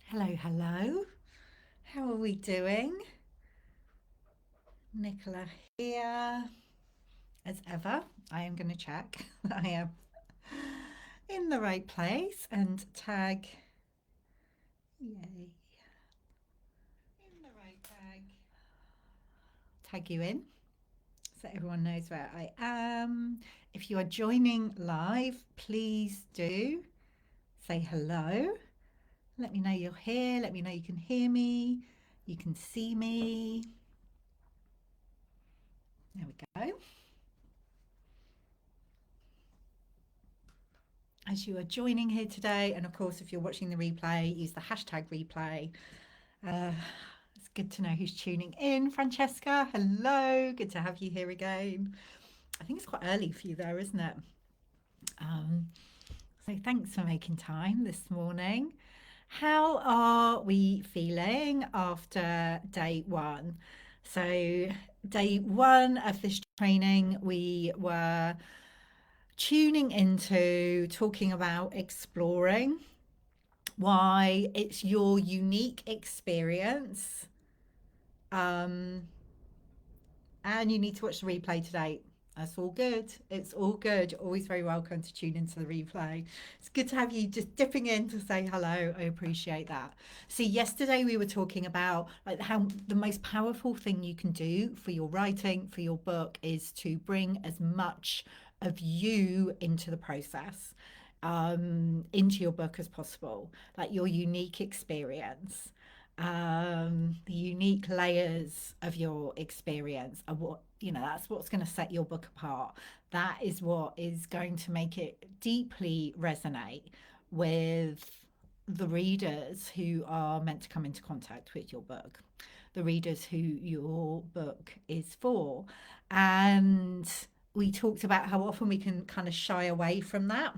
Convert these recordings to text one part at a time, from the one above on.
Hello, hello. How are we doing? Nicola here. As ever, I am going to check that I am in the right place and yay, tag you in so everyone knows where I am. If you are joining live, please do say hello. Let me know you're here. Let me know you can hear me. You can see me. There we go. As you are joining here today. And of course, if you're watching the replay, use the hashtag replay. Uh, it's good to know who's tuning in. Francesca, hello. Good to have you here again. I think it's quite early for you there, isn't it? Um, so thanks for making time this morning. How are we feeling after day one? So, day one of this training, we were tuning into talking about exploring why it's your unique experience. Um, and you need to watch the replay today. That's all good. It's all good. You're always very welcome to tune into the replay. It's good to have you just dipping in to say hello. I appreciate that. See, yesterday we were talking about like how the most powerful thing you can do for your writing, for your book, is to bring as much of you into the process, into your book as possible, like your unique experience, the unique layers of your experience are what, that's what's going to set your book apart. That is what is going to make it deeply resonate with the readers who are meant to come into contact with your book, the readers who your book is for. And we talked about how often we can kind of shy away from that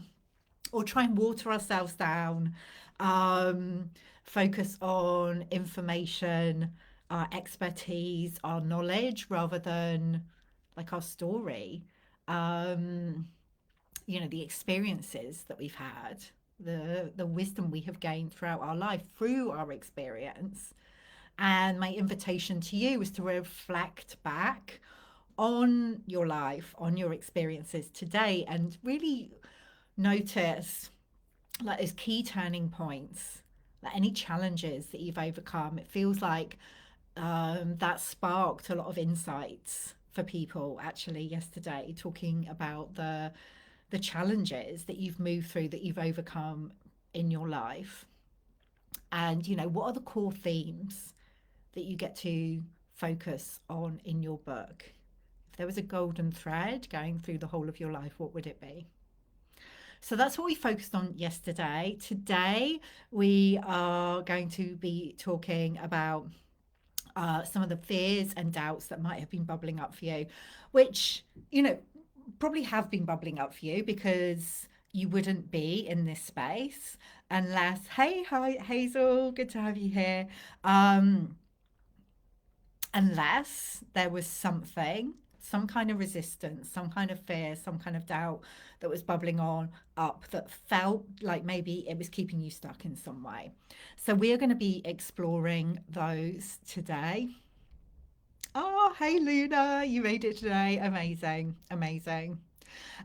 or try and water ourselves down, um, focus on information, our expertise, our knowledge, rather than like our story. Um, the experiences that we've had, the wisdom we have gained throughout our life through our experience. And my invitation to you is to reflect back on your life, on your experiences today, and really notice like those key turning points, like any challenges that you've overcome. It feels like that sparked a lot of insights for people actually yesterday, talking about the challenges that you've moved through, that you've overcome in your life. And what are the core themes that you get to focus on in your book? If there was a golden thread going through the whole of your life, what would it be? So that's what we focused on yesterday. Today, we are going to be talking about some of the fears and doubts that might have been bubbling up for you, which, probably have been bubbling up for you because you wouldn't be in this space unless, hey, hi, Hazel, good to have you here. Um, Unless there was something, some kind of resistance, some kind of fear, some kind of doubt that was bubbling on up that felt like maybe it was keeping you stuck in some way. So we're going to be exploring those today. Oh, hey Luna, you made it today. Amazing, amazing.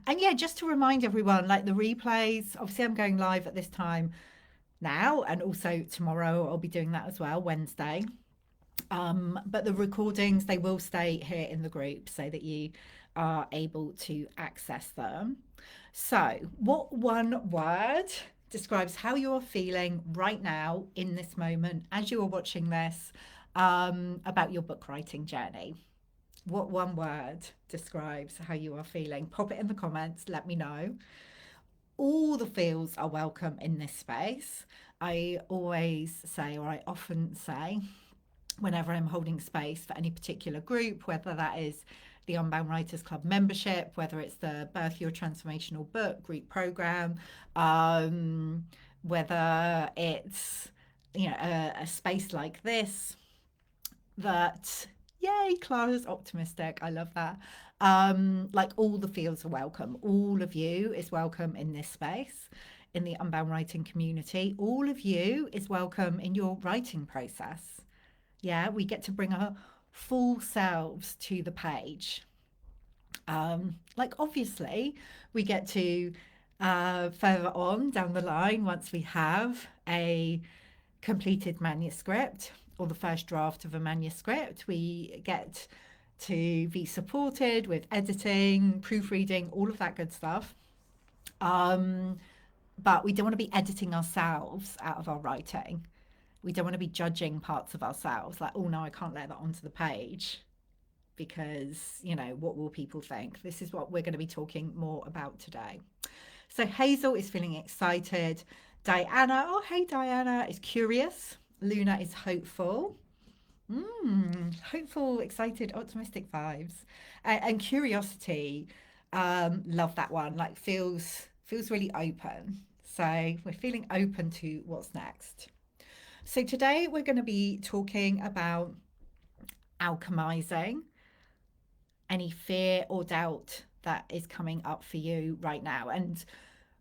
And yeah, just to remind everyone, like the replays, obviously I'm going live at this time now, and also tomorrow I'll be doing that as well, Wednesday. But the recordings, they will stay here in the group so that you are able to access them. So, what one word describes how you're feeling right now in this moment as you are watching this, about your book writing journey? What one word describes how you are feeling? Pop it in the comments, let me know. All the feels are welcome in this space. I always say, or I often say, whenever I'm holding space for any particular group, whether that is the Unbound Writers Club membership, whether it's the Birth Your Transformational Book group program, whether it's a space like this, that yay, Clara's optimistic. I love that. Like all the feels are welcome. All of you is welcome in this space. in the Unbound Writing community. All of you is welcome in your writing process. Yeah, we get to bring our full selves to the page. Like obviously, we get to further on down the line once we have a completed manuscript or the first draft of a manuscript, we get to be supported with editing, proofreading, all of that good stuff. But we don't want to be editing ourselves out of our writing. We don't want to be judging parts of ourselves like, oh no, I can't let that onto the page because, you know, what will people think? This is what we're going to be talking more about today. So Hazel is feeling excited. Diana, oh hey Diana, is curious. Luna is hopeful. Hopeful, excited, optimistic vibes. And curiosity, love that one. Like feels really open. So we're feeling open to what's next. So today we're going to be talking about alchemizing any fear or doubt that is coming up for you right now. And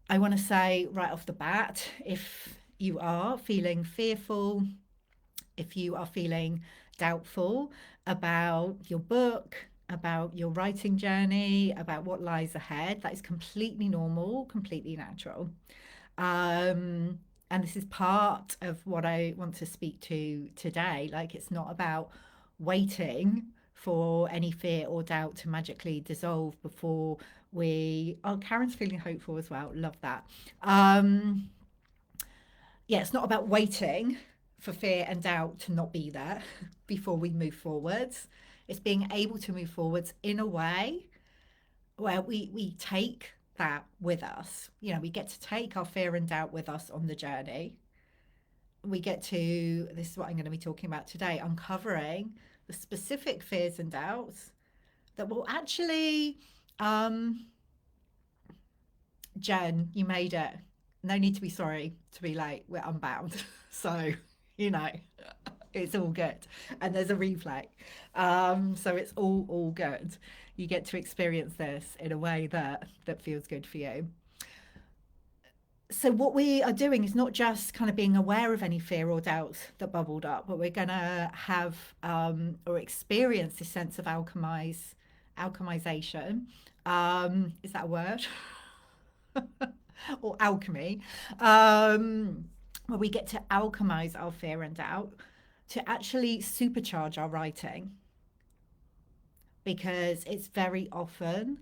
I want to say right off the bat, if you are feeling fearful, if you are feeling doubtful about your book, about your writing journey, about what lies ahead, that is completely normal, completely natural. And this is part of what I want to speak to today. Like, it's not about waiting for any fear or doubt to magically dissolve before we. Oh, Karen's feeling hopeful as well. Love that. Yeah, it's not about waiting for fear and doubt to not be there before we move forwards. It's being able to move forwards in a way where we take that with us. You know, we get to take our fear and doubt with us on the journey. We get to, this is what I'm going to be talking about today, uncovering the specific fears and doubts that will actually, Jen, you made it. No need to be sorry to be late. We're unbound. So, you know, it's all good. And there's a replay. So it's all good. You get to experience this in a way that feels good for you. So what we are doing is not just kind of being aware of any fear or doubts that bubbled up, but we're going to have or experience this sense of alchemization. Is that a word? Or alchemy, where we get to alchemize our fear and doubt to actually supercharge our writing, because it's very often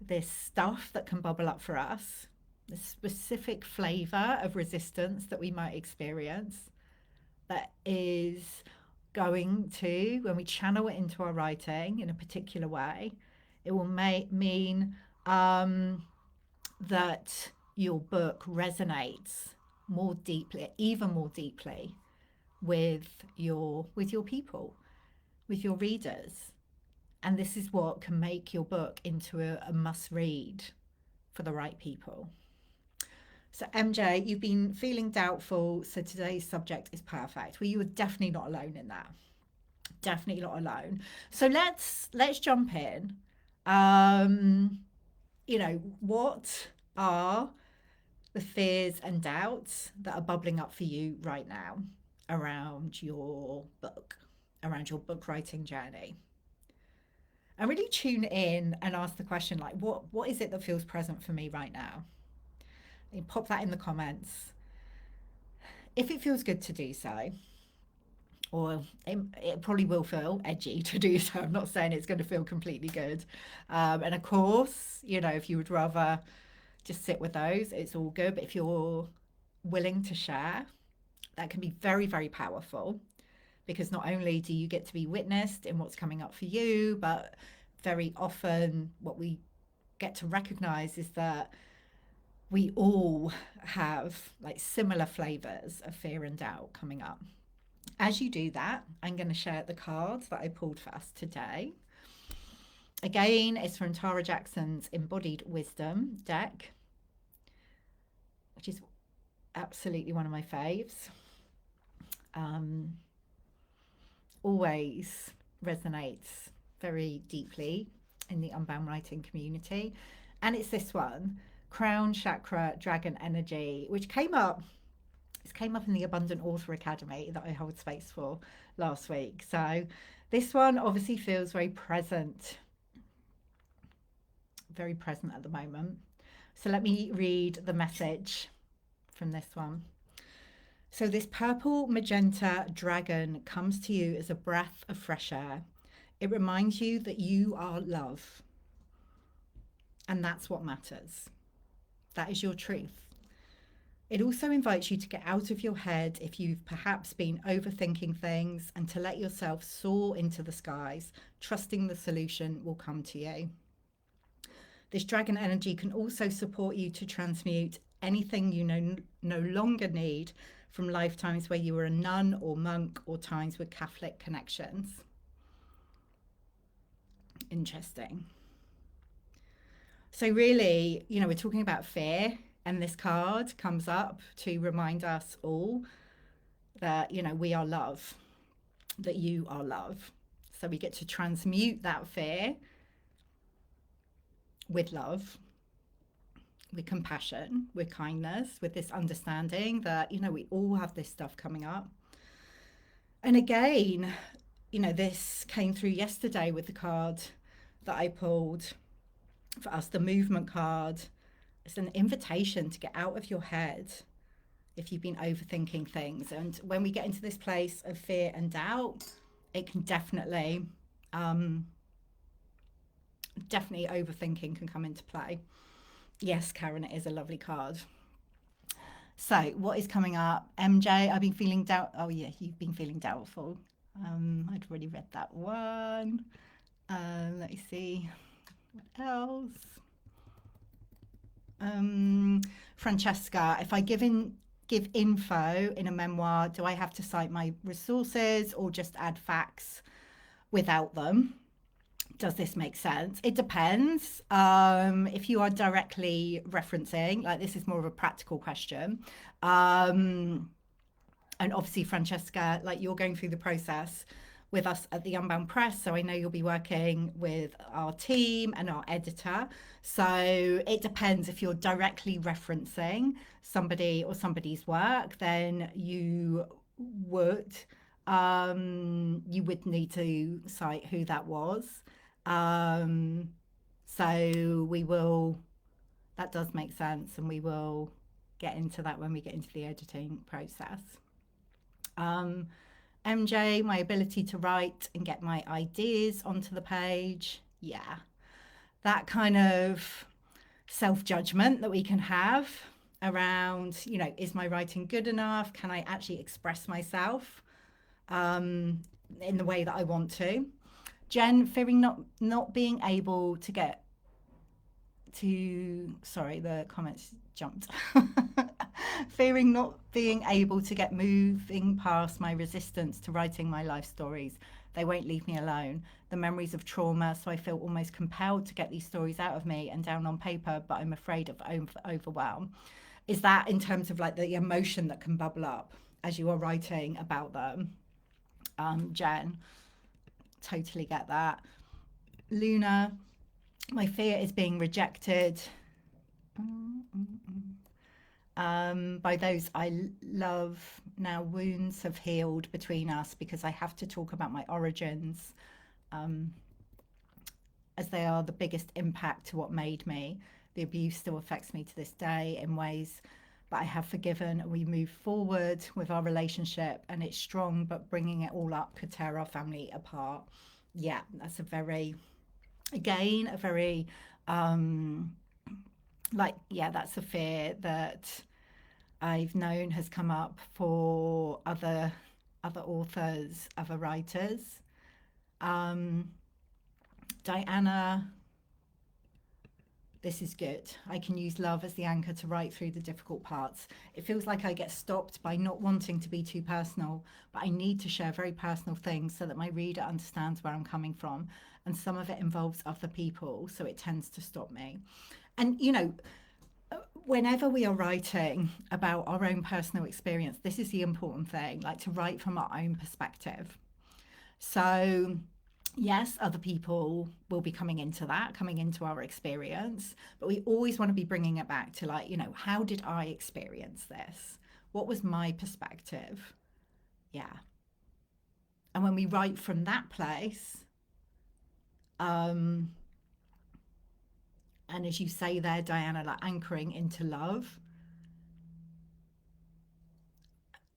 this stuff that can bubble up for us, the specific flavor of resistance that we might experience, that is going to, when we channel it into our writing in a particular way, it will mean that your book resonates more deeply, even more deeply, with your people, with your readers. And this is what can make your book into a must read for the right people. So MJ, you've been feeling doubtful, so today's subject is perfect. Well, you are definitely not alone in that. Definitely not alone. So let's jump in. You know, what are the fears and doubts that are bubbling up for you right now around your book, around your book writing journey? And really tune in and ask the question, like, what is it that feels present for me right now? And pop that in the comments if it feels good to do so. Or it probably will feel edgy to do so. I'm not saying it's going to feel completely good. And of course, you know, if you would rather just sit with those, it's all good. But if you're willing to share, that can be very, very powerful, because not only do you get to be witnessed in what's coming up for you, but very often what we get to recognize is that we all have like similar flavors of fear and doubt coming up. As you do that, I'm going to share the cards that I pulled for us today. Again, it's from Tara Jackson's Embodied Wisdom deck, which is absolutely one of my faves. Always resonates very deeply in the Unbound Writing community. And it's this one, Crown Chakra Dragon Energy, which came up. It came up in the Abundant Author Academy that I hold space for last week. So this one obviously feels very present at the moment. So let me read the message from this one. So this purple magenta dragon comes to you as a breath of fresh air. It reminds you that you are love. And that's what matters. That is your truth. It also invites you to get out of your head if you've perhaps been overthinking things, and to let yourself soar into the skies, trusting the solution will come to you. This dragon energy can also support you to transmute anything you no longer need from lifetimes where you were a nun or monk, or times with Catholic connections. Interesting. So really, we're talking about fear, and this card comes up to remind us all that, we are love, that you are love. So we get to transmute that fear with love, with compassion, with kindness, with this understanding that, we all have this stuff coming up. And again, this came through yesterday with the card that I pulled for us, the movement card. It's an invitation to get out of your head if you've been overthinking things. And when we get into this place of fear and doubt, it can definitely overthinking can come into play. Yes, Karen, it is a lovely card. So what is coming up? MJ, I've been feeling doubt. Oh yeah, you've been feeling doubtful. I'd already read that one. Let me see. What else? Francesca, if I give info in a memoir, do I have to cite my resources or just add facts without them? Does this make sense? It depends. If you are directly referencing, like, this is more of a practical question. And obviously, Francesca, like, you're going through the process with us at the Unbound Press, so I know you'll be working with our team and our editor. So it depends. If you're directly referencing somebody or somebody's work, then you would need to cite who that was. So we will, that does make sense, and we will get into that when we get into the editing process. MJ, my ability to write and get my ideas onto the page. Yeah, that kind of self-judgment that we can have around, is my writing good enough? Can I actually express myself in the way that I want to? Jen, fearing not being able to get to, sorry, the comments jumped. Fearing not being able to get moving past my resistance to writing my life stories. They won't leave me alone. The memories of trauma, so I feel almost compelled to get these stories out of me and down on paper, but I'm afraid of overwhelm. Is that in terms of like the emotion that can bubble up as you are writing about them? Jen, totally get that. Luna, my fear is being rejected by those I love. Now wounds have healed between us because I have to talk about my origins, as they are the biggest impact to what made me. The abuse still affects me to this day in ways, but I have forgiven. We move forward with our relationship and it's strong, but bringing it all up could tear our family apart. Yeah, that's a very that's a fear that I've known has come up for other authors, other writers. Diana, this is good. I can use love as the anchor to write through the difficult parts. It feels like I get stopped by not wanting to be too personal, but I need to share very personal things so that my reader understands where I'm coming from. And some of it involves other people, so it tends to stop me. And, whenever we are writing about our own personal experience, this is the important thing, like to write from our own perspective. So Yes, other people will be coming into that, coming into our experience, but we always want to be bringing it back to, like, how did I experience this? What was my perspective? Yeah. And when we write from that place, um, and as you say there, Diana, like anchoring into love,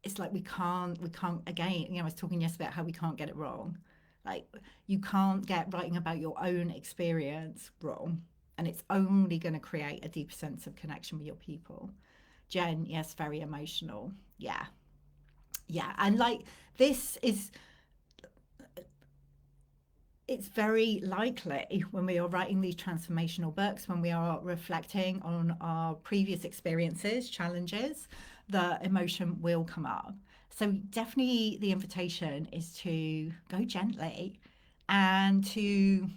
it's like we can't again, I was talking yesterday about how we can't get it wrong. Like, you can't get writing about your own experience wrong. And it's only going to create a deeper sense of connection with your people. Jen, yes, very emotional. Yeah. Yeah. And like, this is, it's very likely when we are writing these transformational books, when we are reflecting on our previous experiences, challenges, the emotion will come up. So, definitely the invitation is to go gently and to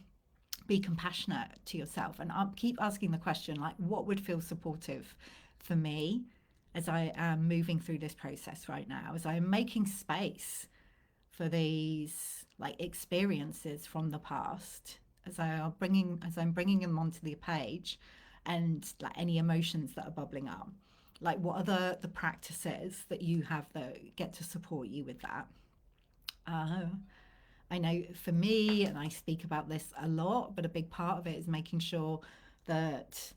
be compassionate to yourself. And I'll keep asking the question, like, what would feel supportive for me as I am moving through this process right now, as I am making space for these like experiences from the past, as I'm bringing them onto the page, and like any emotions that are bubbling up, like what are the practices that you have that get to support you with that. uh, I know for me, and I speak about this a lot, but a big part of it is making sure that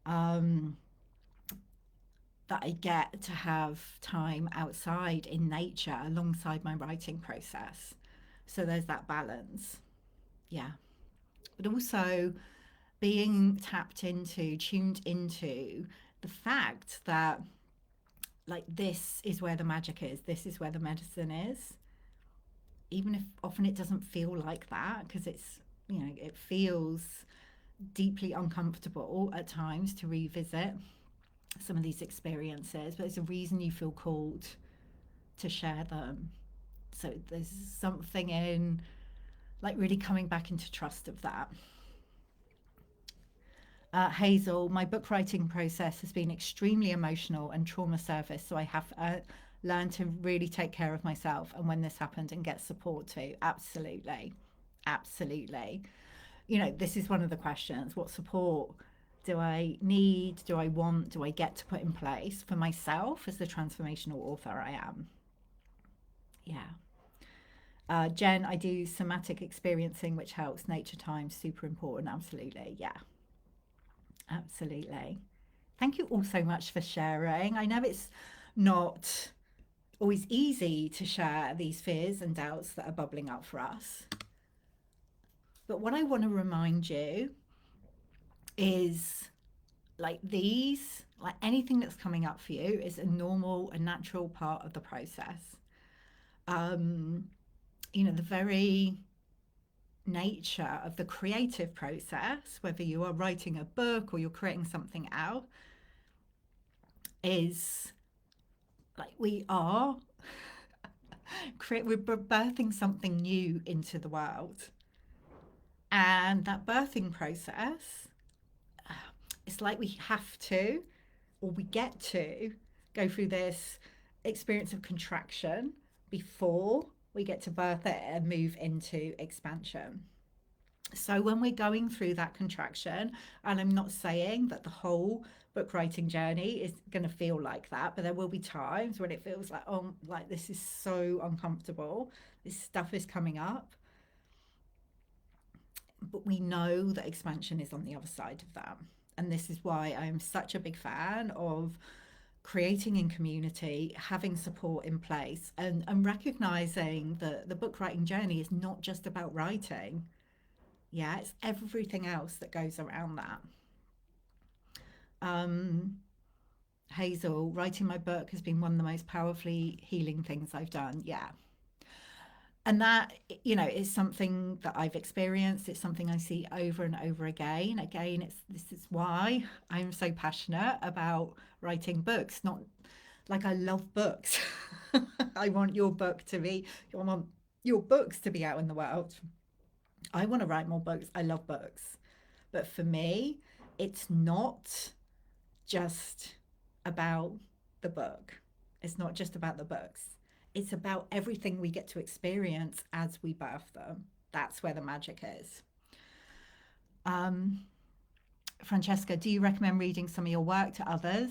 um, that I get to have time outside in nature alongside my writing process. So there's that balance. Yeah. But also being tapped into, tuned into the fact that, like, this is where the magic is, this is where the medicine is. Even if often it doesn't feel like that, because it feels deeply uncomfortable at times to revisit some of these experiences, but there's a reason you feel called to share them. So there's something in like really coming back into trust of that. Hazel, my book writing process has been extremely emotional and trauma surfaced, so I have learned to really take care of myself. And when this happened, and get support too. Absolutely. Absolutely. This is one of the questions: what support do I need? Do I want? Do I get to put in place for myself as the transformational author I am? Yeah. Jen, I do somatic experiencing, which helps. Nature time, super important. Absolutely. Yeah, absolutely. Thank you all so much for sharing. I know it's not always easy to share these fears and doubts that are bubbling up for us. But what I want to remind you is, like anything that's coming up for you is a normal and natural part of the process. Um, the very nature of the creative process, whether you are writing a book or you're creating something out, is like we're birthing something new into the world. And that birthing process, it's like we have to, or we get to, go through this experience of contraction before we get to birth it and move into expansion. So when we're going through that contraction, and I'm not saying that the whole book writing journey is going to feel like that, but there will be times when it feels like, oh, like this is so uncomfortable, this stuff is coming up, but we know that expansion is on the other side of that. And this is why I'm such a big fan of creating in community, having support in place, and recognizing that the book writing journey is not just about writing. Yeah, it's everything else that goes around that. Um, Hazel, writing my book has been one of the most powerfully healing things I've done. Yeah. And that, is something that I've experienced. It's something I see over and over again. Again, this is why I'm so passionate about writing books. Not like I love books. I want your book to be, I want your books to be out in the world. I want to write more books. I love books. But for me, it's not just about the book. It's not just about the books. It's about everything we get to experience as we birth them. That's where the magic is. Francesca, do you recommend reading some of your work to others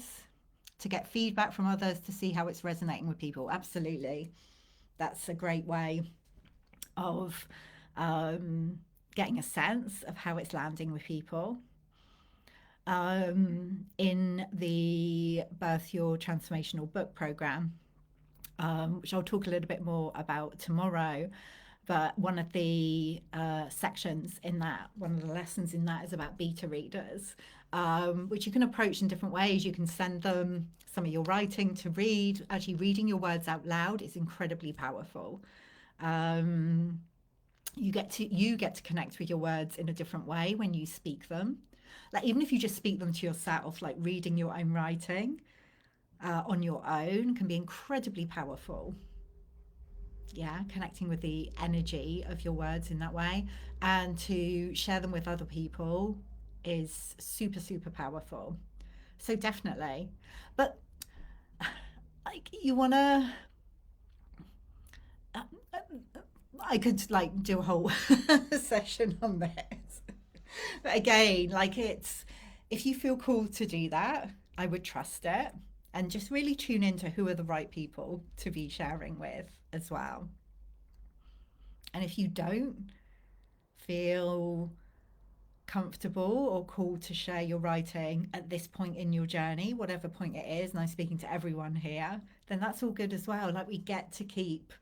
to get feedback from others to see how it's resonating with people? Absolutely. That's a great way of getting a sense of how it's landing with people. In the Birth Your Transformational Book program, which I'll talk a little bit more about tomorrow. But one of the sections in that, one of the lessons in that is about beta readers, which you can approach in different ways. You can send them some of your writing to read. Actually, reading your words out loud is incredibly powerful. You get to connect with your words in a different way when you speak them. Like even if you just speak them to yourself, like reading your own writing on your own can be incredibly powerful. Yeah, connecting with the energy of your words in that way, and to share them with other people is super, super powerful. So definitely. But like you want to, I could like do a whole session on this. But again, like it's, if you feel called to do that, I would trust it and just really tune into who are the right people to be sharing with as well. And if you don't feel comfortable or called to share your writing at this point in your journey, whatever point it is, and I'm speaking to everyone here, then that's all good as well. Like we get to keep,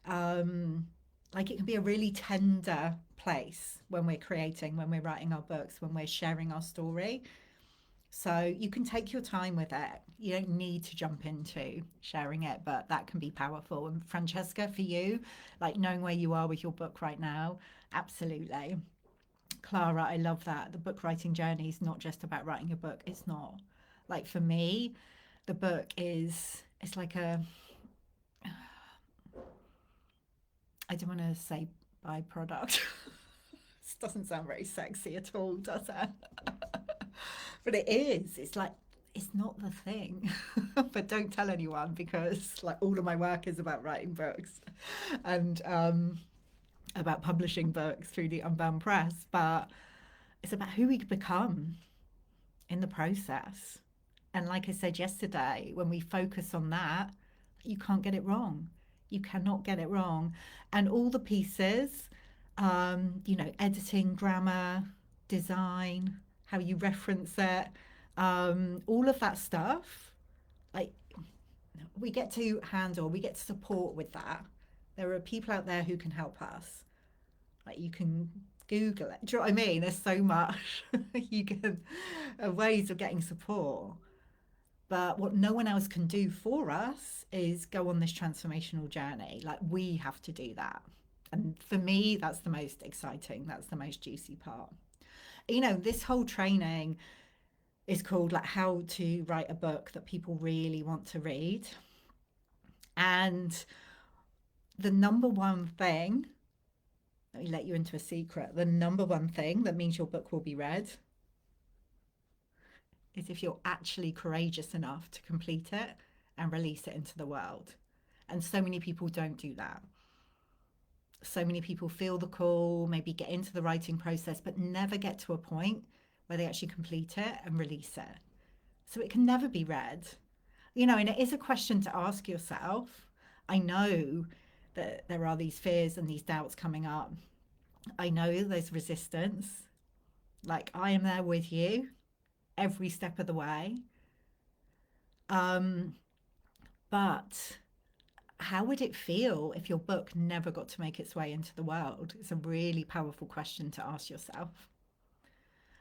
like it can be a really tender place when we're creating, when we're writing our books, when we're sharing our story. So you can take your time with it. You don't need to jump into sharing it, but that can be powerful. And Francesca, for you, like knowing where you are with your book right now, absolutely. Clara, I love that. The book writing journey is not just about writing a book. It's not. Like for me, the book is, it's like a, I don't want to say byproduct. This doesn't sound very sexy at all, does it? But it is. It's like, it's not the thing. But don't tell anyone because like all of my work is about writing books and about publishing books through the Unbound Press. But it's about who we become in the process. And like I said yesterday, when we focus on that, you can't get it wrong. You cannot get it wrong. And all the pieces, editing, grammar, design, how you reference it, all of that stuff, like we get to handle, we get to support with that. There are people out there who can help us. Like you can Google it. Do you know what I mean? There's so much you can ways of getting support. But what no one else can do for us is go on this transformational journey. Like we have to do that. And for me, that's the most exciting. That's the most juicy part. This whole training is called like how to write a book that people really want to read. And the number one thing, let me let you into a secret, the number one thing that means your book will be read is if you're actually courageous enough to complete it and release it into the world. And so many people don't do that. So many people feel the call, maybe get into the writing process, but never get to a point where they actually complete it and release it. So it can never be read. And it is a question to ask yourself. I know that there are these fears and these doubts coming up. I know there's resistance. Like I am there with you every step of the way. But how would it feel if your book never got to make its way into the world? It's a really powerful question to ask yourself.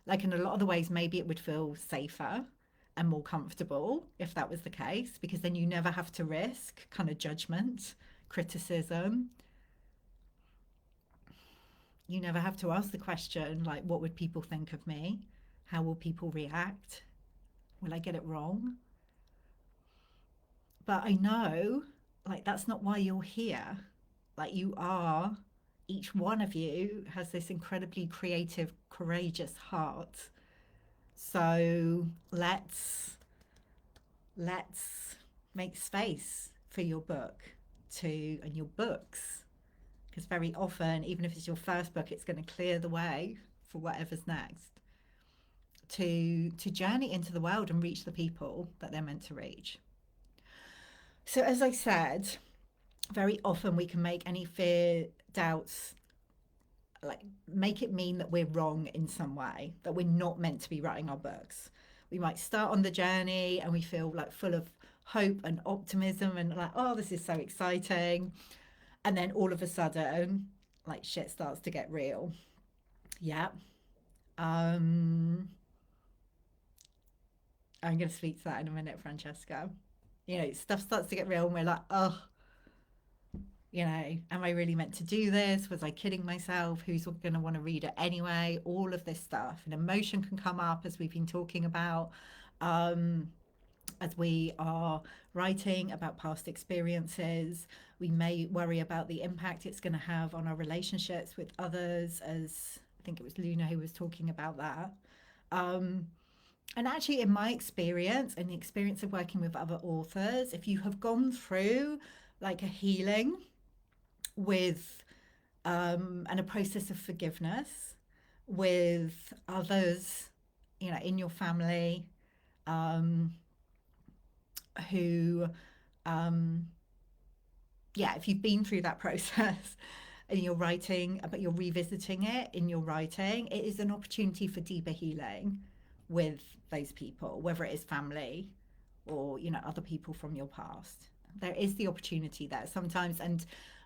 Like in a lot of the ways, maybe it would feel safer and more comfortable if that was the case, because then you never have to risk kind of judgment, criticism. You never have to ask the question, like, what would people think of me? How will people react? Will I get it wrong? But I know, like, that's not why you're here. Like, you are, each one of you has this incredibly creative, courageous heart. So let's make space for your book and your books Because very often, even if it's your first book, it's going to clear the way for whatever's next to journey into the world and reach the people that they're meant to reach. So, as I said, very often we can make any fear, doubts, like make it mean that we're wrong in some way, that we're not meant to be writing our books. We might start on the journey and we feel like full of hope and optimism and like, oh, this is so exciting. And then all of a sudden, like shit starts to get real. Yeah. Um, I'm going to speak to that in a minute, Francesca. Stuff starts to get real and we're like, oh, am I really meant to do this? Was I kidding myself? Who's going to want to read it anyway? All of this stuff. And emotion can come up, as we've been talking about, as we are writing about past experiences. We may worry about the impact it's going to have on our relationships with others, as I think it was Luna who was talking about that. And actually, in my experience and the experience of working with other authors, if you have gone through like a healing with and a process of forgiveness with others, in your family, who, yeah, if you've been through that process and you're writing, but you're revisiting it in your writing, it is an opportunity for deeper healing with those people, whether it is family or, other people from your past. There is the opportunity there sometimes. And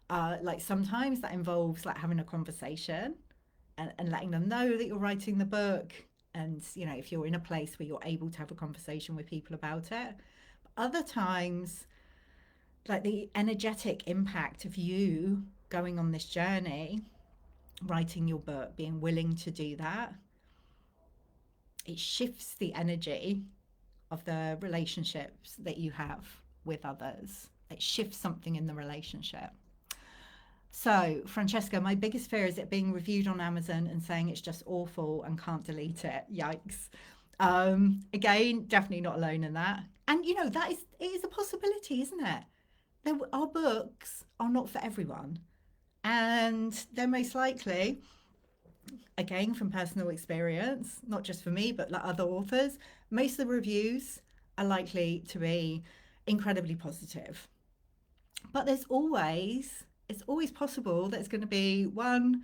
like sometimes that involves like having a conversation and letting them know that you're writing the book. And, if you're in a place where you're able to have a conversation with people about it. But other times, like the energetic impact of you going on this journey, writing your book, being willing to do that, it shifts the energy of the relationships that you have with others. It shifts something in the relationship. So, Francesca, my biggest fear is it being reviewed on Amazon and saying it's just awful and can't delete it. Yikes. Again, definitely not alone in that. And it is a possibility, isn't it? Our books are not for everyone. And they're most likely, again, from personal experience, not just for me, but like other authors, most of the reviews are likely to be incredibly positive. But it's always possible that it's going to be one,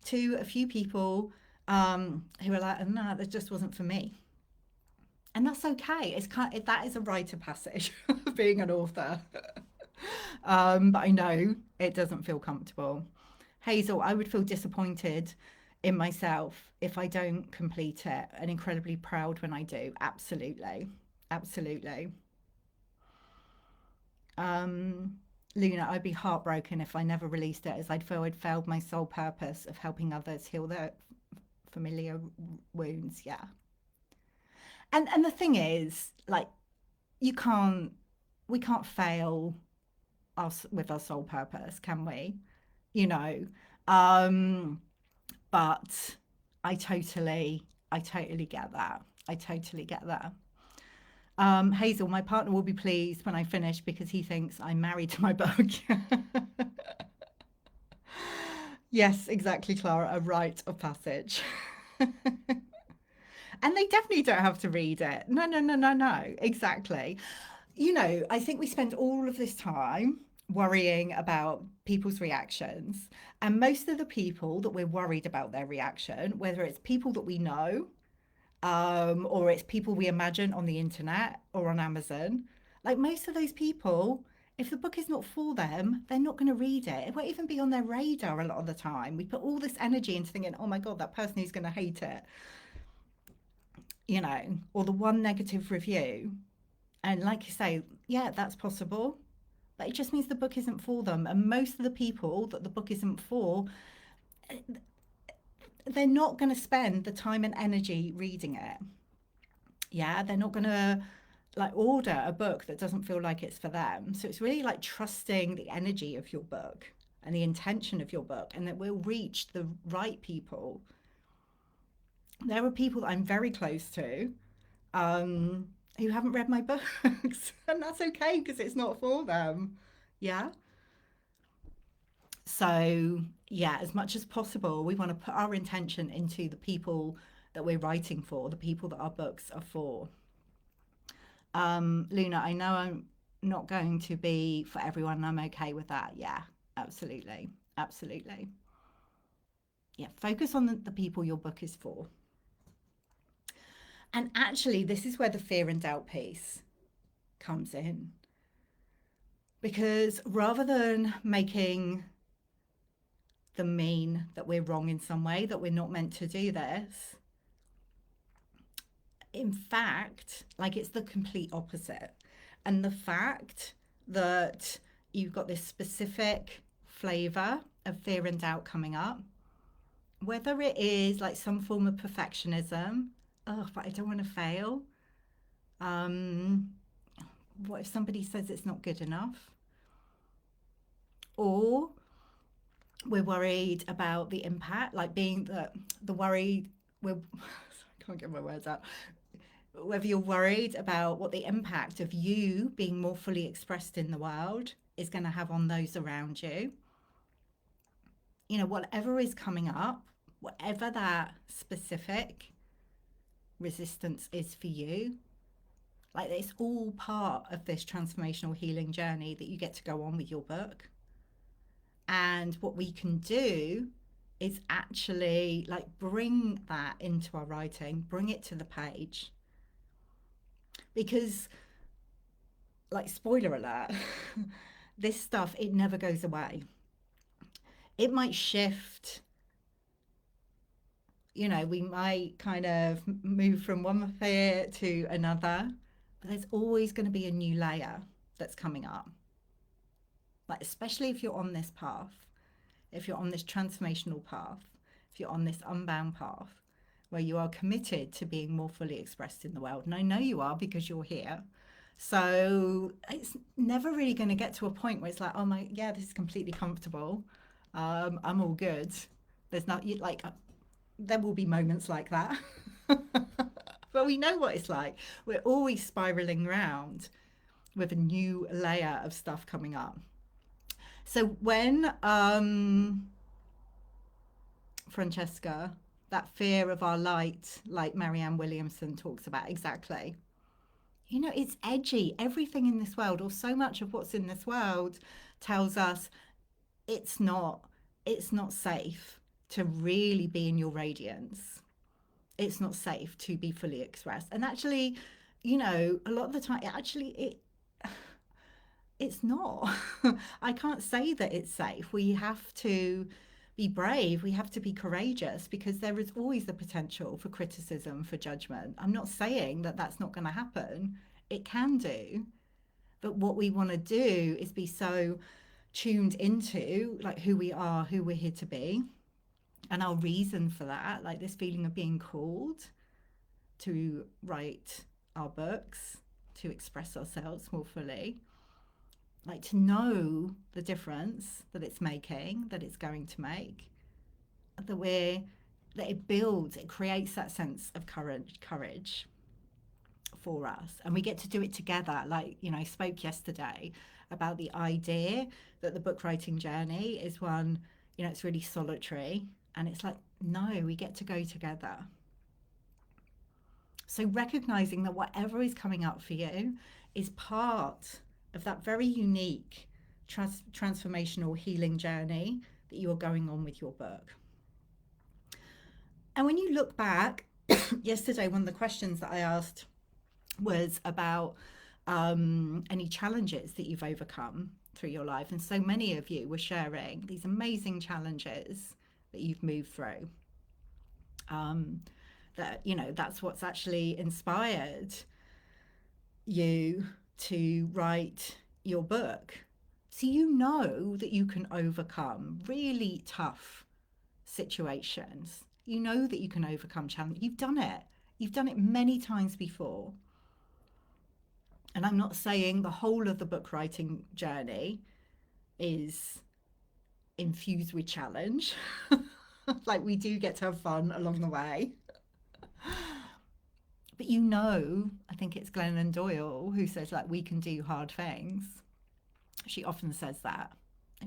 two, a few people who are like, no, that just wasn't for me. And that's okay. That is a rite of passage of being an author. But I know it doesn't feel comfortable. Hazel, I would feel disappointed in myself if I don't complete it, and incredibly proud when I do. Absolutely. Absolutely. Luna, I'd be heartbroken if I never released it, as I'd feel I'd failed my sole purpose of helping others heal their familiar wounds. Yeah. And the thing is, like, you can't we can't fail us with our sole purpose, can we? You know. Um, but I totally get that. I totally get that. Hazel, my partner will be pleased when I finish because he thinks I'm married to my book. Yes, exactly, Clara, a rite of passage. And they definitely don't have to read it. No, no, no, no, no. Exactly. I think we spend all of this time worrying about people's reactions. And most of the people that we're worried about their reaction, whether it's people that we know, or it's people we imagine on the internet or on Amazon, like most of those people, if the book is not for them, they're not going to read it. It won't even be on their radar a lot of the time. We put all this energy into thinking, oh my God, that person who's going to hate it, or the one negative review. And like you say, yeah, that's possible. But it just means the book isn't for them. And most of the people that the book isn't for, they're not going to spend the time and energy reading it. Yeah, they're not going to like order a book that doesn't feel like it's for them. So it's really like trusting the energy of your book and the intention of your book, and that will reach the right people. There are people that I'm very close to who haven't read my books, and that's okay because it's not for them. Yeah. So, yeah, as much as possible, we want to put our intention into the people that we're writing for, the people that our books are for. Luna, I know I'm not going to be for everyone. I'm okay with that. Yeah, absolutely. Absolutely. Yeah, focus on the people your book is for. And actually, this is where the fear and doubt piece comes in. Because rather than making them mean that we're wrong in some way, that we're not meant to do this, in fact, like it's the complete opposite. And the fact that you've got this specific flavor of fear and doubt coming up, whether it is like some form of perfectionism, oh, but I don't want to fail. Um, what if somebody says it's not good enough? Or we're worried about the impact, like being the worried, we're, I can't get my words out. Whether you're worried about what the impact of you being more fully expressed in the world is going to have on those around you. You know, whatever is coming up, whatever that specific resistance is for you, like it's all part of this transformational healing journey that you get to go on with your book. And what we can do is actually like bring that into our writing, bring it to the page. Because, like, spoiler alert, this stuff, it never goes away. It might shift, you know, we might kind of move from one fear to another, but there's always going to be a new layer that's coming up. Like, especially if you're on this path, if you're on this transformational path, if you're on this unbound path, where you are committed to being more fully expressed in the world. And I know you are because you're here. So it's never really going to get to a point where it's like, oh my, yeah, this is completely comfortable. I'm all good. There's not like, there will be moments like that. But we know what it's like. We're always spiraling around with a new layer of stuff coming up. So when Francesca, that fear of our light, like Marianne Williamson talks about, exactly. You know, it's edgy. Everything in this world, or so much of what's in this world, tells us it's not it's not safe to really be in your radiance. It's not safe to be fully expressed. And actually, you know, a lot of the time, it's not. I can't say that it's safe. We have to be brave. We have to be courageous because there is always the potential for criticism, for judgment. I'm not saying that that's not going to happen. It can do. But what we want to do is be so tuned into like who we are, who we're here to be, and our reason for that, like this feeling of being called to write our books, to express ourselves more fully, like to know the difference that it's making, that it's going to make, that we're that it builds, it creates that sense of courage for us, and we get to do it together. Like, you know, I spoke yesterday about the idea that the book writing journey is one, you know, it's really solitary, and it's like, no, we get to go together. So recognizing that whatever is coming up for you is part of that very unique transformational healing journey that you are going on with your book. And when you look back, yesterday, one of the questions that I asked was about any challenges that you've overcome through your life. And so many of you were sharing these amazing challenges that you've moved through. That, you know, that's what's actually inspired you to write your book. So you know that you can overcome really tough situations. You know that you can overcome challenges. You've done it. You've done it many times before. And I'm not saying the whole of the book writing journey is infused with challenge. Like, we do get to have fun along the way. But you know, I think it's Glennon Doyle who says, like, we can do hard things. She often says that.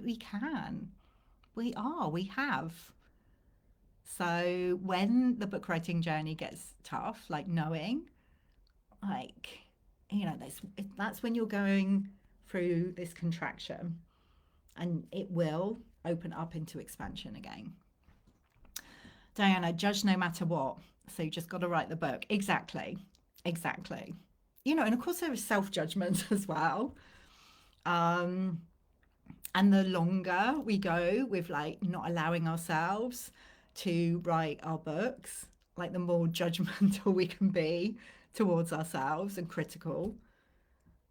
We can. We have. So when the book writing journey gets tough, like knowing, like, that's when you're going through this contraction, and it will open up into expansion again. Diana, judge no matter what. So you just got to write the book. Exactly. Exactly. And of course there is self-judgment as well. Um, and the longer we go with like not allowing ourselves to write our books, like the more judgmental we can be towards ourselves and critical.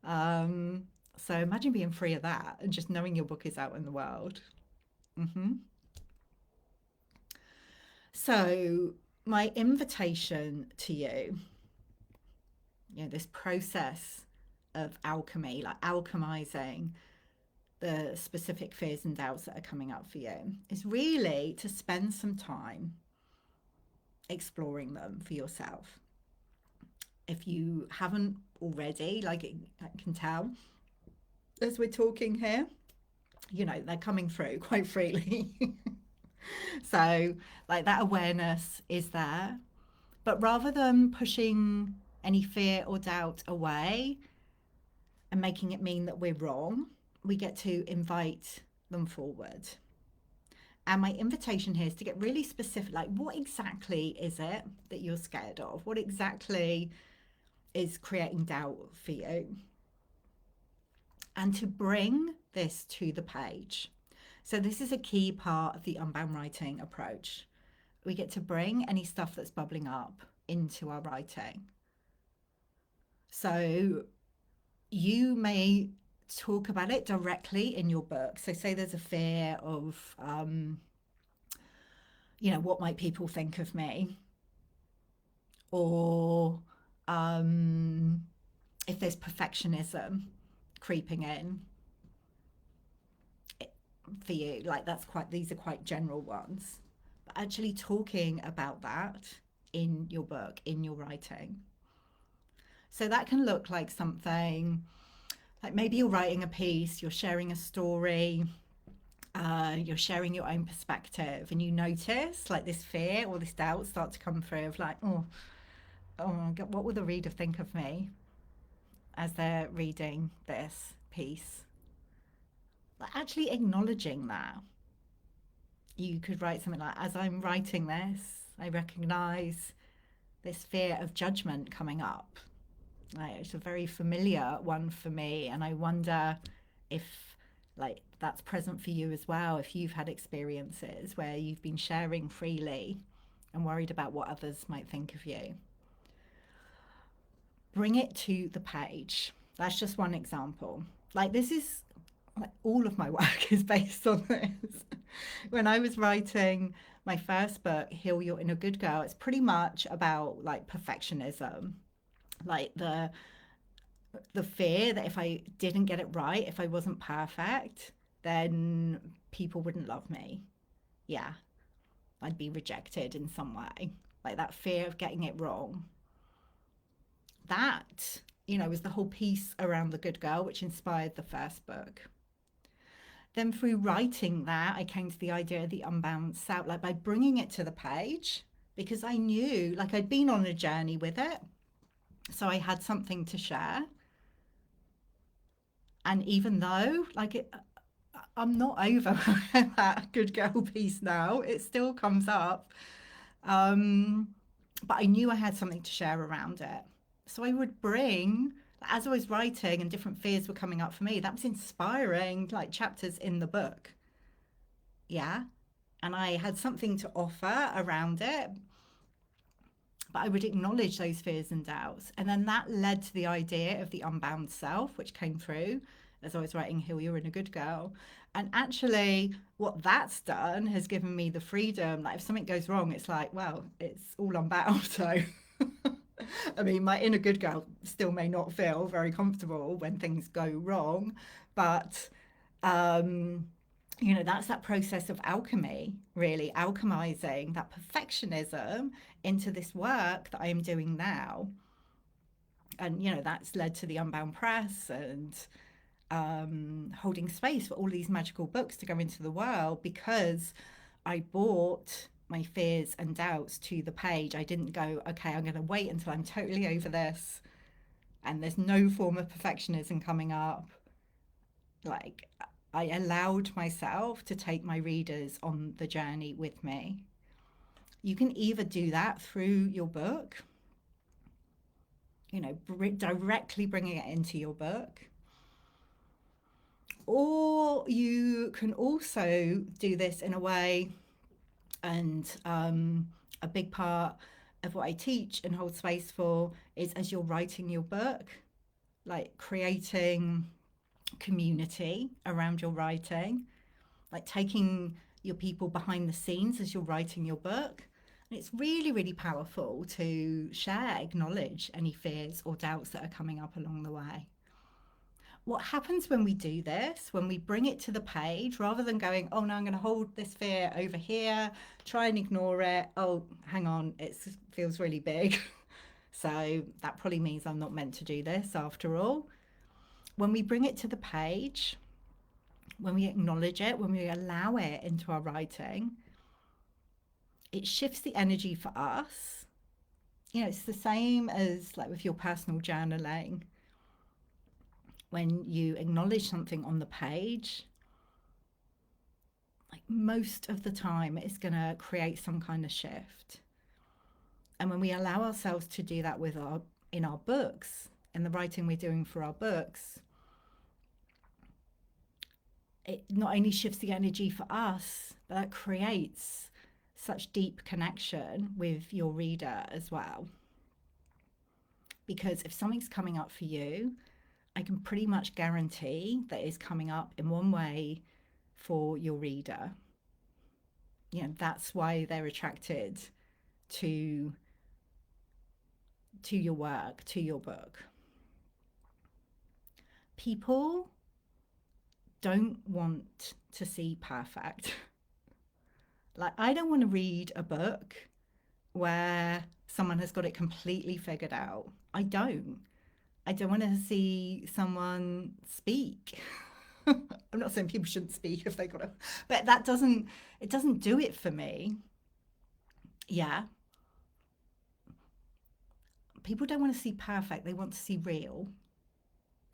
Um, so imagine being free of that and just knowing your book is out in the world. Hmm. So my invitation to you, this process of alchemy, like alchemizing the specific fears and doubts that are coming up for you, is really to spend some time exploring them for yourself. If you haven't already, like I can tell as we're talking here, they're coming through quite freely. So, like, that awareness is there. But rather than pushing any fear or doubt away and making it mean that we're wrong, we get to invite them forward. And my invitation here is to get really specific, like, what exactly is it that you're scared of? What exactly is creating doubt for you? And to bring this to the page. So this is a key part of the unbound writing approach. We get to bring any stuff that's bubbling up into our writing. So you may talk about it directly in your book. So say there's a fear of, what might people think of me? Or if there's perfectionism creeping in for you, like these are quite general ones. But actually talking about that in your book, in your writing. So that can look like something like maybe you're writing a piece, you're sharing a story, you're sharing your own perspective, and you notice like this fear or this doubt start to come through of like, oh my God, what will the reader think of me as they're reading this piece? Like actually acknowledging that. You could write something like, as I'm writing this, I recognize this fear of judgment coming up. It's a very familiar one for me, and I wonder if like that's present for you as well, if you've had experiences where you've been sharing freely and worried about what others might think of you. Bring it to the page. That's just one example. Like this is like all of my work is based on this. When I was writing my first book, Heal Your Inner Good Girl, it's pretty much about like perfectionism, like the fear that if I didn't get it right, if I wasn't perfect, then people wouldn't love me. Yeah, I'd be rejected in some way. Like that fear of getting it wrong. That, was the whole piece around the good girl, which inspired the first book. Then through writing that, I came to the idea of the unbound self, like by bringing it to the page, because I knew, like I'd been on a journey with it. So I had something to share. And even though, I'm not over that good girl piece now, it still comes up. But I knew I had something to share around it. So I would bring, as I was writing and different fears were coming up for me, that was inspiring, like chapters in the book. Yeah. And I had something to offer around it, but I would acknowledge those fears and doubts. And then that led to the idea of the unbound self, which came through as I was writing Heal Your Inner Good Girl. And actually, what that's done has given me the freedom. Like, if something goes wrong, it's like, well, it's all unbound. So, I mean, my inner good girl still may not feel very comfortable when things go wrong, but that's that process of alchemy, really alchemizing that perfectionism into this work that I am doing now. And, that's led to the Unbound Press and holding space for all these magical books to go into the world, because I brought my fears and doubts to the page. I didn't go, okay, I'm going to wait until I'm totally over this and there's no form of perfectionism coming up. Like, I allowed myself to take my readers on the journey with me. You can either do that through your book, directly bringing it into your book, or you can also do this in a way, and a big part of what I teach and hold space for is as you're writing your book, like creating community around your writing, like taking your people behind the scenes as you're writing your book. And it's really, really powerful to share, acknowledge any fears or doubts that are coming up along the way. What happens when we do this, when we bring it to the page, rather than going, oh no, I'm going to hold this fear over here, try and ignore it. Oh, hang on, it feels really big. So that probably means I'm not meant to do this after all. When we bring it to the page, when we acknowledge it, when we allow it into our writing, it shifts the energy for us. It's the same as like with your personal journaling. When you acknowledge something on the page, like most of the time, it's going to create some kind of shift. And when we allow ourselves to do that in our books, in the writing we're doing for our books, it not only shifts the energy for us, but that creates such deep connection with your reader as well. Because if something's coming up for you, I can pretty much guarantee that it's coming up in one way for your reader. That's why they're attracted to your work, to your book. People don't want to see perfect. Like, I don't want to read a book where someone has got it completely figured out. I don't want to see someone speak. I'm not saying people shouldn't speak if they got it, but it doesn't do it for me. Yeah. People don't want to see perfect, they want to see real.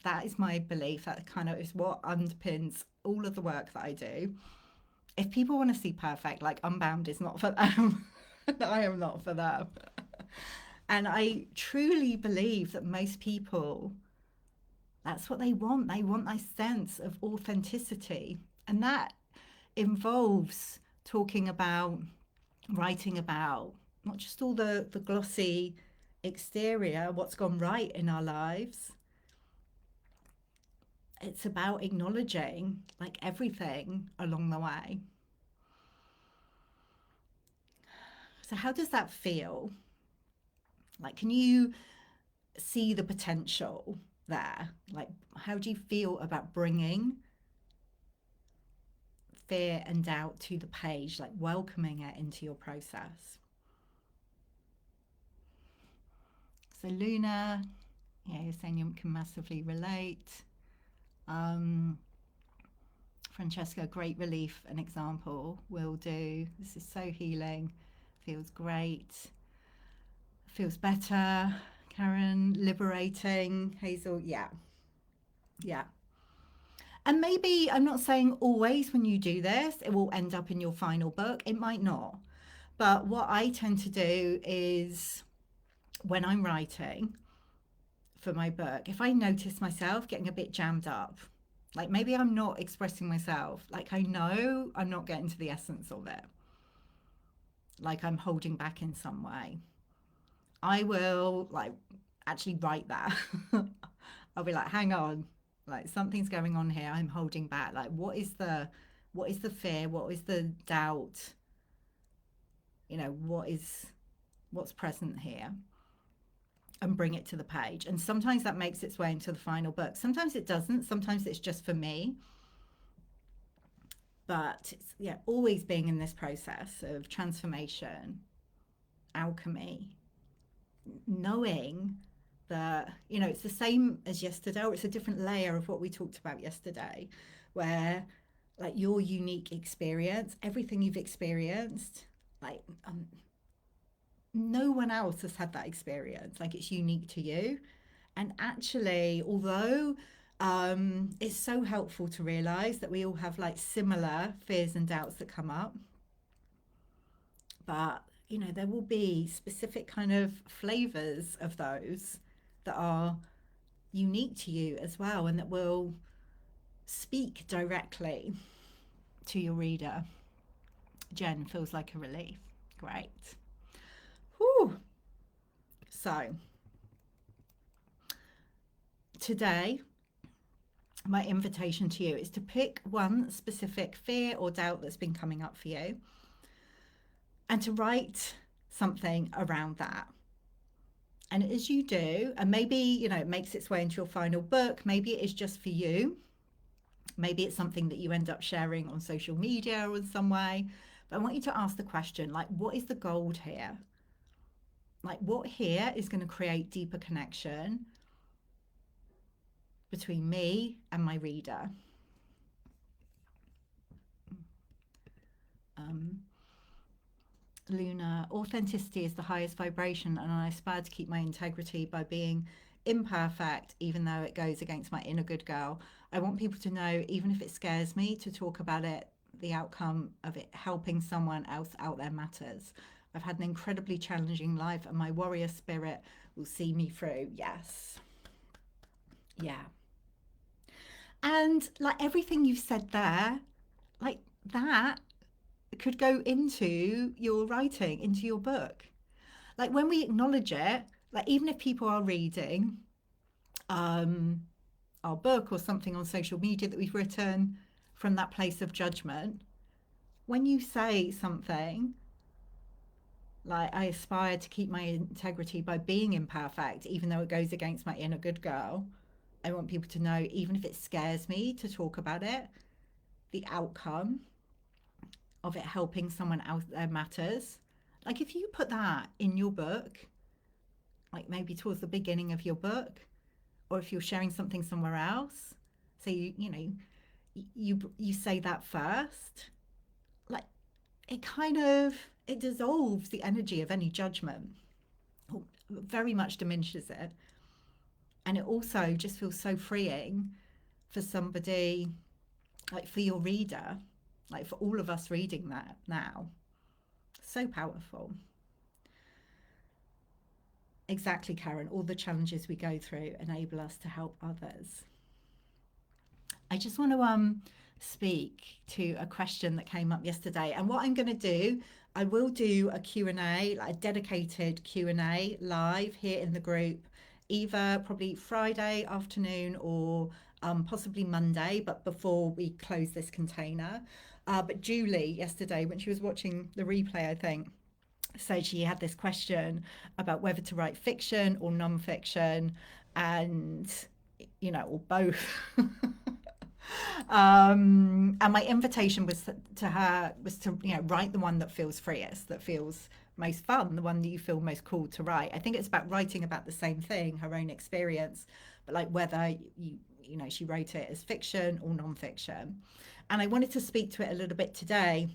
That is my belief. That kind of is what underpins all of the work that I do. If people want to see perfect, like Unbound is not for them. I am not for them. And I truly believe that most people, that's what they want. They want a sense of authenticity. And that involves talking about, writing about, not just all the glossy exterior, what's gone right in our lives. It's about acknowledging like everything along the way. So how does that feel? Like, can you see the potential there? Like, how do you feel about bringing fear and doubt to the page, like welcoming it into your process? So Luna, yeah, you're saying you can massively relate. Francesca, great relief, an example, will do. This is so healing, feels great, feels better. Karen, liberating. Hazel, yeah. And maybe, I'm not saying always when you do this, it will end up in your final book. It might not. But what I tend to do is when I'm writing for my book, if I notice myself getting a bit jammed up, like maybe I'm not expressing myself, like I know I'm not getting to the essence of it, like I'm holding back in some way, I will like actually write that. I'll be like, hang on, like something's going on here. I'm holding back. Like, what is the fear? What is the doubt? What's present here? And bring it to the page. And sometimes that makes its way into the final book. Sometimes it doesn't. Sometimes it's just for me. But it's, yeah, always being in this process of transformation, alchemy, knowing that, you know, it's the same as yesterday, or it's a different layer of what we talked about yesterday, where like your unique experience, everything you've experienced, like no one else has had that experience. Like it's unique to you. And actually, although it's so helpful to realize that we all have like similar fears and doubts that come up, but you know, there will be specific kind of flavors of those that are unique to you as well, and that will speak directly to your reader. Jen feels like a relief. Great. Whew. So today, my invitation to you is to pick one specific fear or doubt that's been coming up for you and to write something around that. And as you do, and maybe, you know, it makes its way into your final book, maybe it is just for you. Maybe it's something that you end up sharing on social media or in some way. But I want you to ask the question, like, what is the gold here? Like, what here is going to create deeper connection between me and my reader? Um, Luna, authenticity is the highest vibration, and I aspire to keep my integrity by being imperfect, even though it goes against my inner good girl. I want people to know, even if it scares me, to talk about it, the outcome of it helping someone else out there matters. I've had an incredibly challenging life, and my warrior spirit will see me through. Yes. Yeah. And like everything you've said there, like that could go into your writing, into your book. Like when we acknowledge it, like even if people are reading um, our book or something on social media that we've written from that place of judgment, when you say something like, I aspire to keep my integrity by being imperfect, even though it goes against my inner good girl, I want people to know, even if it scares me to talk about it, the outcome of it helping someone out there matters. Like if you put that in your book, like maybe towards the beginning of your book, or if you're sharing something somewhere else, so you know you say that first, like it kind of it dissolves the energy of any judgment, or very much diminishes it, and it also just feels so freeing for somebody, like for your reader, like for all of us reading that now. So powerful. Exactly, Karen. All the challenges we go through enable us to help others. I just want to speak to a question that came up yesterday, and what I'm going to do, I will do a Q&A, like a dedicated Q&A live here in the group, either probably Friday afternoon or possibly Monday, but before we close this container. But Julie yesterday, when she was watching the replay, I think, said she had this question about whether to write fiction or non-fiction, and you know, or both. And my invitation was to her was to, you know, write the one that feels freest, that feels most fun, the one that you feel most called to write. I think it's about writing about the same thing, her own experience, but like whether you know, she wrote it as fiction or non-fiction. And I wanted to speak to it a little bit today,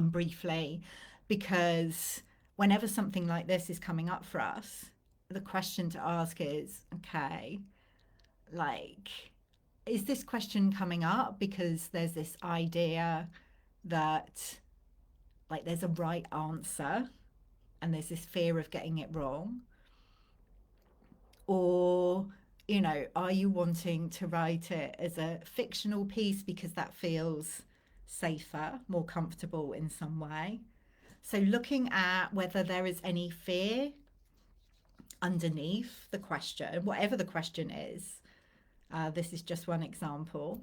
briefly, because whenever something like this is coming up for us, the question to ask is, okay, like, is this question coming up because there's this idea that like there's a right answer and there's this fear of getting it wrong? Or, you know, are you wanting to write it as a fictional piece because that feels safer, more comfortable in some way? So looking at whether there is any fear underneath the question, whatever the question is. This is just one example.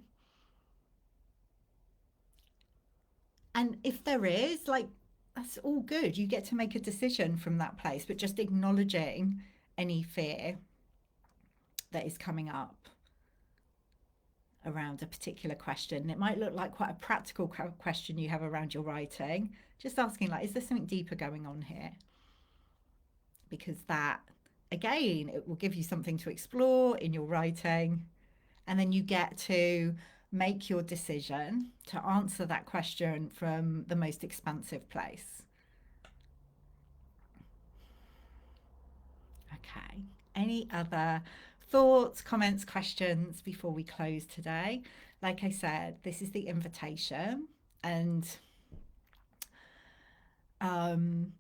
And if there is, like, that's all good. You get to make a decision from that place, but just acknowledging any fear that is coming up around a particular question. It might look like quite a practical question you have around your writing. Just asking, like, is there something deeper going on here? Because that again, it will give you something to explore in your writing. And then you get to make your decision to answer that question from the most expansive place. Okay. Any other thoughts, comments, questions before we close today? Like I said, this is the invitation. And um,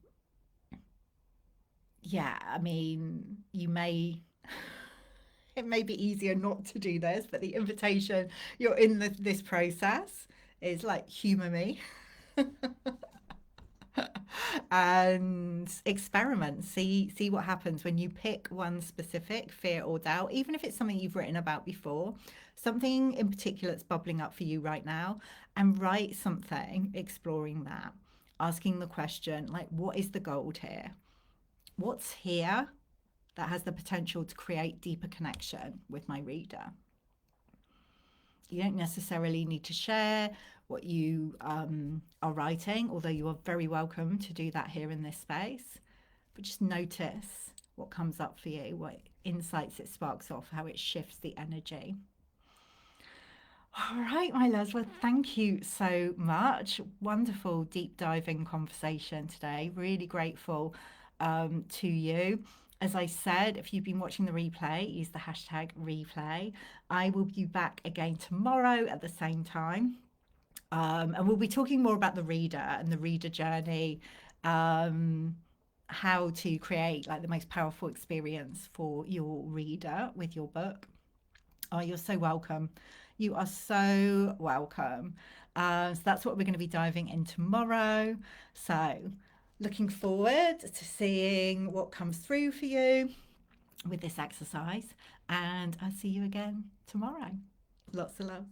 yeah, I mean, it may be easier not to do this, but the invitation, you're in this process, is like humor me. And experiment, see what happens when you pick one specific fear or doubt, even if it's something you've written about before, something in particular that's bubbling up for you right now, and write something exploring that, asking the question like, what is the gold here? What's here that has the potential to create deeper connection with my reader? You don't necessarily need to share what you are writing, although you are very welcome to do that here in this space. But just notice what comes up for you, what insights it sparks off, how it shifts the energy. All right, my loves. Well, thank you so much. Wonderful deep diving conversation today. Really grateful to you. As I said, if you've been watching the replay, use the hashtag replay. I will be back again tomorrow at the same time. And we'll be talking more about the reader and the reader journey, um, how to create like the most powerful experience for your reader with your book. Oh, you're so welcome. You are so welcome. So that's what we're going to be diving in tomorrow. So looking forward to seeing what comes through for you with this exercise. And I'll see you again tomorrow. Lots of love.